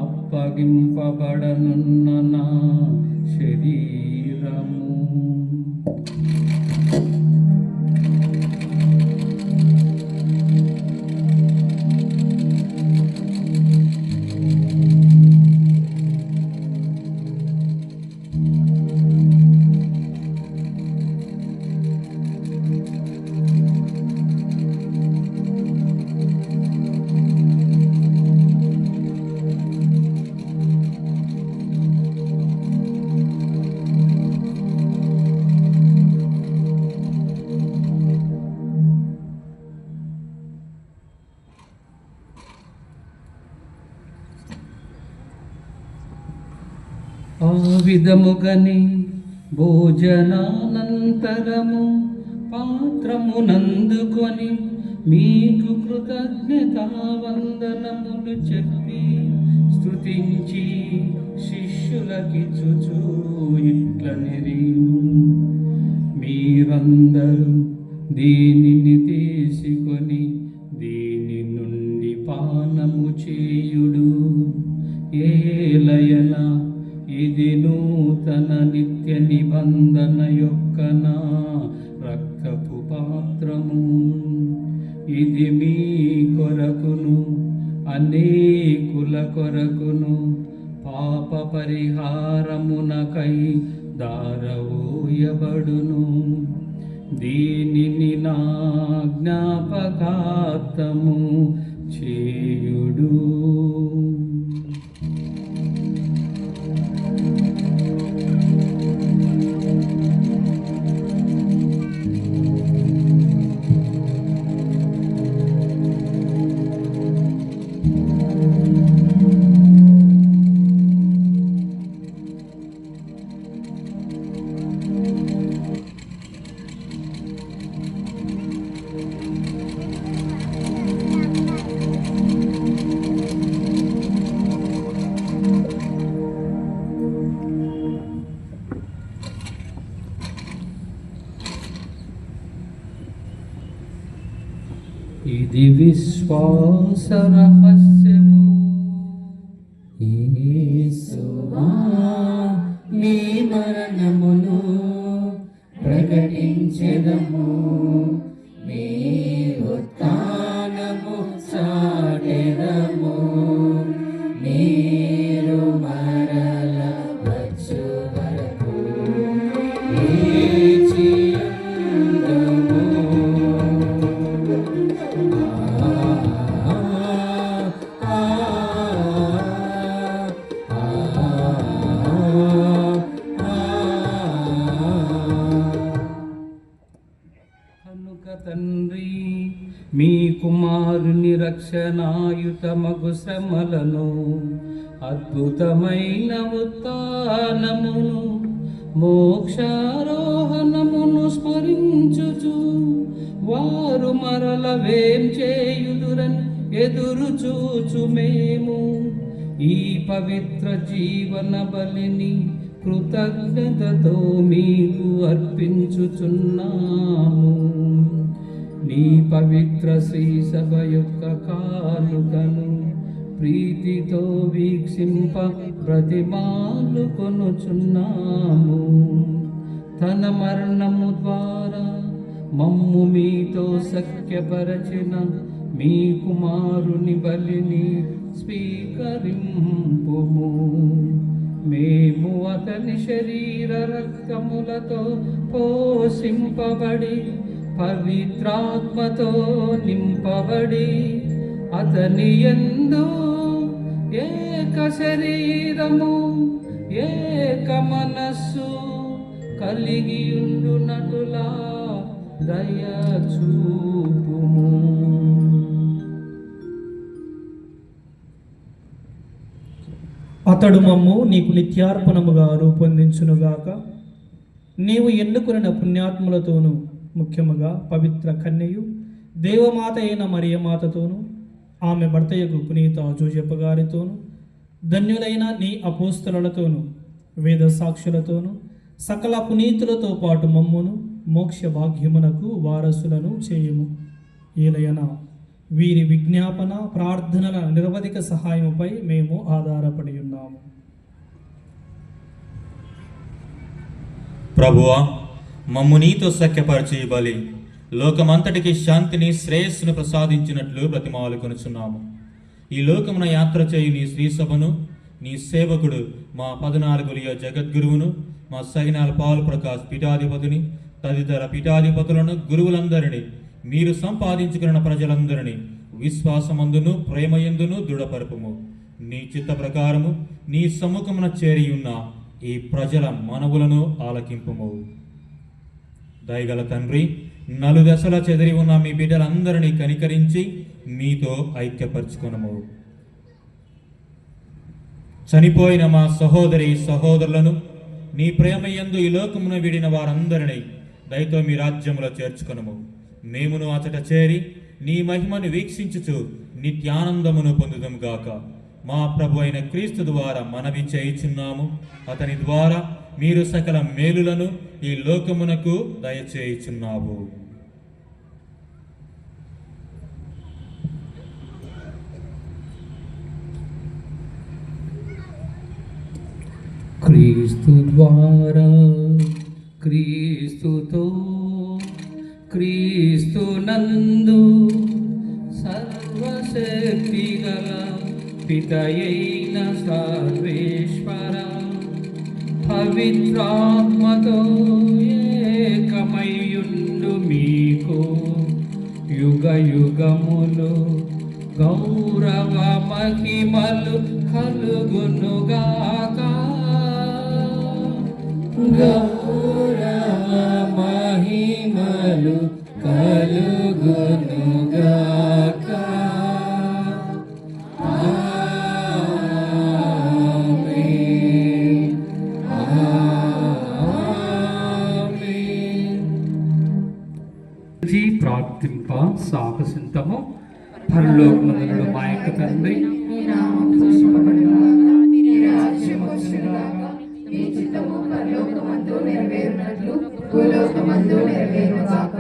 అప్పగింపబడనున్న నా శరీరము. ఆ విధముగని భోజనానంతరము పాత్రమునందుకొని మీకు కృతజ్ఞతావందనములు చెప్పి స్తుతించి శిష్యులకిచ్చుచు ఇట్లనిరి, మీరందరూ దీనిని తీసుకొని దీని నుండి పానము చేయుడు, ఏలయన ఇది నూతన నిత్య నిబంధన యొక్క నా రక్తపు పాత్రము. ఇది మీ కొరకును అనేకుల కొరకును పాప పరిహారమునకై దారవోయబడును. దీనిని నా జ్ఞాపకార్థము చేయుడు. ఇది విశ్వాస రహస్యము. యేసువా నీ మరణమును ప్రకటించెదము, నీ ఉత్థానము చాటెదము. మీరు మరల వచ్చు వరకు వేచియుందుము. కనుక తండ్రి, మీ కుమారుని రక్షణాయుతమగు శ్రమలను, అద్భుతమైన ఉత్థానమును, మోక్షారోహణమును స్మరించుచు వారు మరల వేం చేయుదురని ఎదురు చూచు మేము ఈ పవిత్ర జీవన బలిని కృతజ్ఞతతో మీకు అర్పించుచున్నాము. నీ పవిత్ర శ్రీ సభ యొక్క కానుకను ప్రీతితో వీక్షింప బ్రతిమాలు కొనుచున్నాము. తన మరణము ద్వారా మమ్ము మీతో సఖ్యపరచిన మీ కుమారుని బలిని స్వీకరింపుము. మేము అతని శరీర రక్తములతో పోషింపబడి పవిత్రాత్మతో నింపబడి అతని యందు ఏక శరీరము ఏక మనస్సు కలిగి ఉండునటులా దయ చూపుము. అతడు మమ్ము నీకు నిత్యార్పణముగా రూపొందించునుగాక. నీవు ఎన్నుకున్న పుణ్యాత్ములతోనూ ముఖ్యముగా పవిత్ర కన్యయు దేవమాత అయిన మరియమాతతోనూ ఆమె భర్తయకు పునీత జోజప్ప గారితోనూ ధన్యులైన నీ అపోస్తలులతోనూ వేద సాక్షులతోనూ సకల పునీతులతో పాటు మమ్మును మోక్ష భాగ్యమునకు వారసులను చేయుము. ఏలయన వీరి విజ్ఞాపన ప్రార్థనల నిరవధిక సహాయముపై మేము ఆధారపడి ఉన్నాము. ప్రభువా, మమ్ము నీతో సఖ్యపరిచి బలి లోకమంతటికి శాంతిని శ్రేయస్సును ప్రసాదించినట్లు బ్రతిమాలు కొనుచున్నాము. ఈ లోకమున యాత్ర చేయు నీ శ్రీసభను నీ సేవకుడు మా 14 జగద్గురువును మా సగినాల పాలు ప్రకాశ్ పీఠాధిపతిని తదితర పీఠాధిపతులను గురువులందరినీ మీరు సంపాదించుకున్న ప్రజలందరినీ విశ్వాసమందును ప్రేమయందును దృఢపరుపుము. నీ చిత్త ప్రకారము నీ సముఖమున చేరియున్న ఈ ప్రజల మనవులను ఆలకింపుము. దయగల తండ్రి, నలుదశల చెదిరి ఉన్న మీ బిడ్డలందరినీ కనికరించి మీతో ఐక్యపరచుకొనము. చనిపోయిన మా సహోదరి సహోదరులను నీ ప్రేమయందు ఈ లోకమున విడిన వారందరినీ దయతో మీ రాజ్యములో చేర్చుకొనము. మేమును అచట చేరి నీ మహిమను వీక్షించుచు నిత్యానందమును పొందుదం గాక. మా ప్రభు అయిన క్రీస్తు ద్వారా మనవి చేయుచున్నాము. అతని ద్వారా మీరు సకల మేలులను ఈ లోకమునకు దయచేయుచున్నావు. క్రీస్తు ద్వారా, క్రీస్తుతో, క్రీస్తు నందు సర్వశక్తి గల పితయైన సర్వేశ్వర పవిత్రాత్మతో ఏకమయ్యుండు మీకు యుగ యుగములు గౌరవ మహిమలు కలుగునుగాక. గౌరవ మహిమలు కలుగునుగాక. ఆమేన్. ఆమేన్. ప్రార్థింప సాహసింతము. పరలోకమందున్న మా యొక్క తండ్రి, మీ నామం పూజింపబడుగాక. మీ రాజ్యం వచ్చుగాక. మీ చిత్తము పరలోకమందు నెరవేరునట్లు భూలోకమందు నెరవేరుగాక.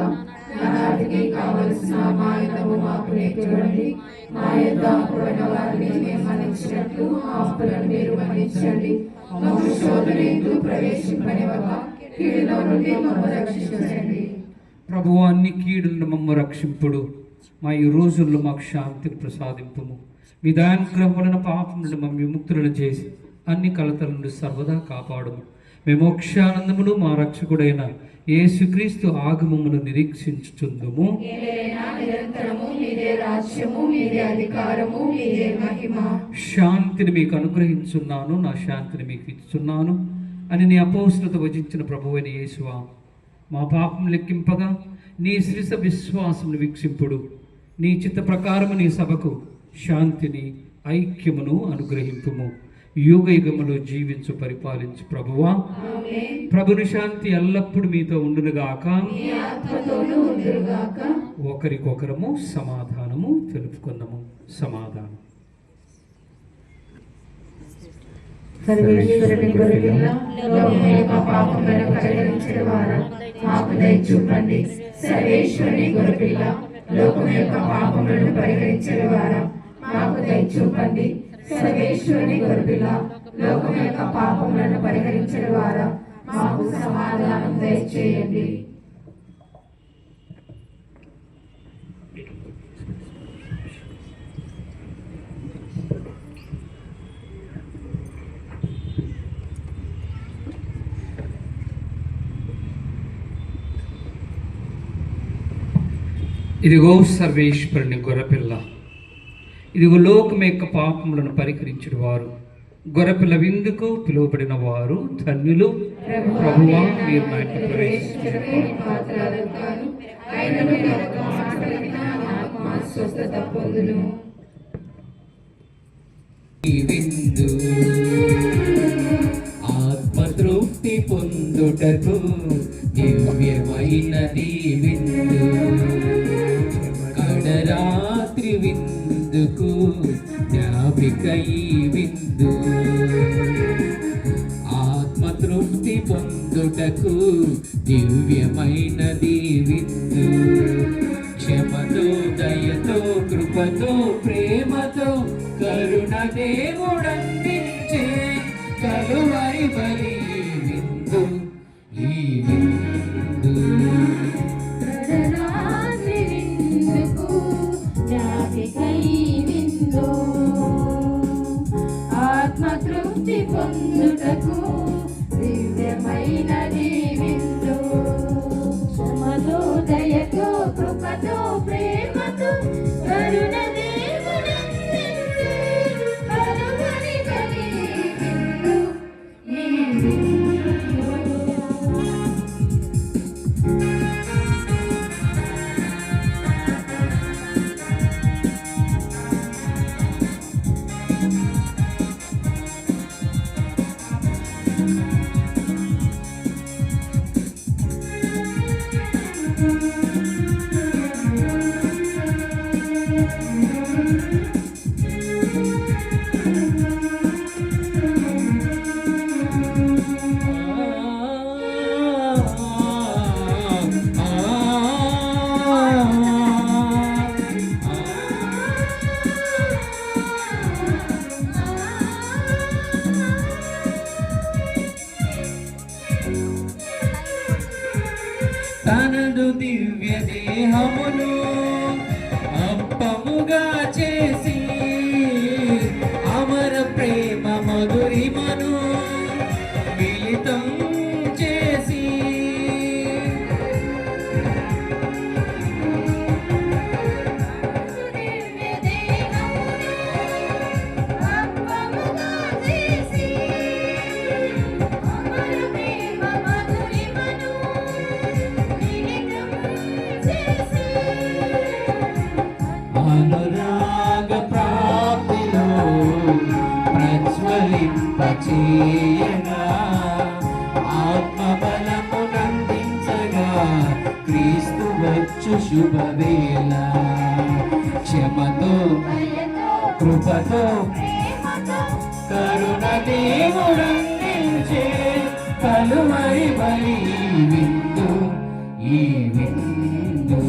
నాటికి కావలసిన మా అన్నము మాకు నేర్చుకోండి. మా యొద్ద అప్పుడైన వారిని మేము మన్నించినట్లు మా అప్పులను మీరు మన్నించండి. మమ్ము శోధనయందు ప్రవేశింపనివ్వక కీడులో నుండి మమ్మల్ని రక్షించండి. ప్రభువా, అన్ని కీడులను మమ్మ రక్షింపుడు. మా ఈ రోజుల్లో మాకు శాంతిని ప్రసాదింపుము. మీ దానుగ్రహం వలన పాపం నుండి మమ్మల్ని విముక్తులను చేసి అన్ని కలతల నుండి సర్వదా కాపాడుము. మేము మోక్షానందమును మా రక్షకుడైన యేసుక్రీస్తు ఆగమమును నిరీక్షించుచుందుము. నిరంతరము మీదే రాజ్యము, మీదే అధికారము, మీదే మహిమ. శాంతిని మీకు అనుగ్రహించున్నాను, నా శాంతిని మీకు ఇచ్చున్నాను అని నీ అపోస్తులతో వచించిన ప్రభువైన యేసువా, మా పాపం లెక్కింపగా నీ శ్రీస విశ్వాసమును వీక్షింపుడు. నీ చిత్త ప్రకారము నీ సభకు శాంతిని ఐక్యమును అనుగ్రహింపుము. యుగ యుగములో జీవించు పరిపాలించు ప్రభువా, ప్రభుని శాంతి ఎల్లప్పుడూ మీతో ఉండునుగాక. ఒకరికొకరము సమాధానము తెలుపుకున్నాము. సమాధానం. సర్వేశ్వరుని గొర్రెపిల్ల, లోకము యొక్క పాపములను పరిహరించిన వారా, మాకు దయ చూపండి. సర్వేశ్వరుని గొర్రెపిల్ల, లోకము యొక్క పాపములను పరిహరించిన వారా, మాకు దయ చూపండి. సర్వేశ్వరుని గొర్రెపిల్ల, లోకము యొక్క పాపములను పరిహరించిన వారా, మాకు సమాధానం దయచేయండి. ఇదిగో సర్వేశ్వరుని గొర్రెపిల్ల, ఇదిగో లోకం యొక్క పాపములను పరిహరించిన వారు. గొర్రెపిల్ల విందుకు పిలువబడిన వారు ధన్యులు. ప్రభువా, మీరు నా ఇంట స్వస్థత పొందును. విందు ఆత్మతృప్తి పొందుటకు దివ్యమైనది విందు. కడరాత్రి విందుకు జ్ఞాపిక ఈ విందు. ఆత్మతృప్తి పొందుటకు దివ్యమైనది విందు. క్షమతో, దయతో, కృపతో, ప్రేమతో కరుణ దేవుడందించే కలువరి బలి విందు. ఈ విందు ఆత్మతృప్తి పొందుటకు దివ్యమైనది విందు. క్షమతో, దయతో, కృపతో, ప్రేమతో కరుణ దేవుడందించే కలువరి స్నేహమును అప్పముగా చేసి అమర ప్రేమ మధురిమను మిళితం చేసి అనురాగ ప్రాప్తిలో ప్రజ్వలింపచేయగా ఆత్మబలమునందించగా క్రీస్తు వచ్చు శుభవేళ క్షమతో కృపతో కరుణ దేవుడందించే కలువరి బలి విందు ఈ విందు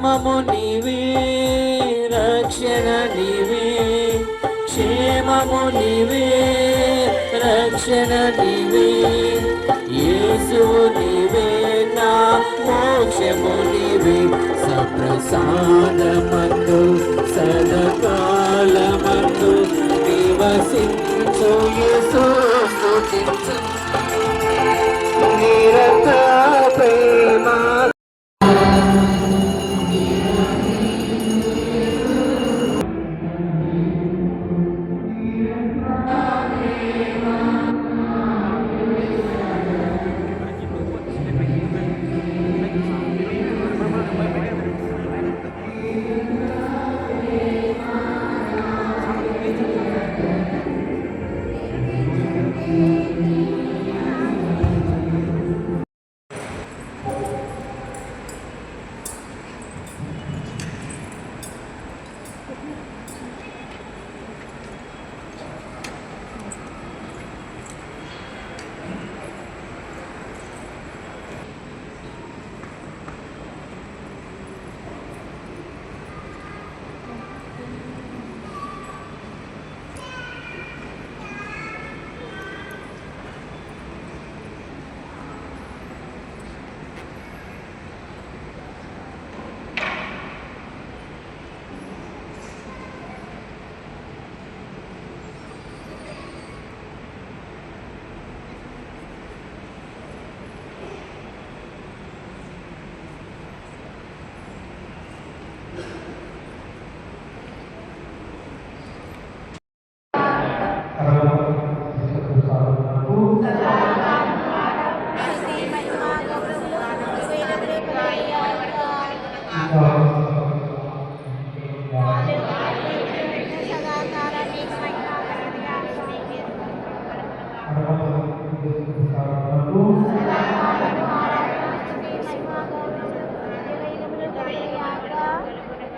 ప్రేమము నీవే రక్షణ నీవే క్షేమము నీవే రక్షణ నీవే యేసువు నీవే నా మోక్షము నీవే సప్రసాదమందు సదాకాలమందు నివసించు యేసు స్తుతించు నిరత ప్రేమ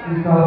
Amen.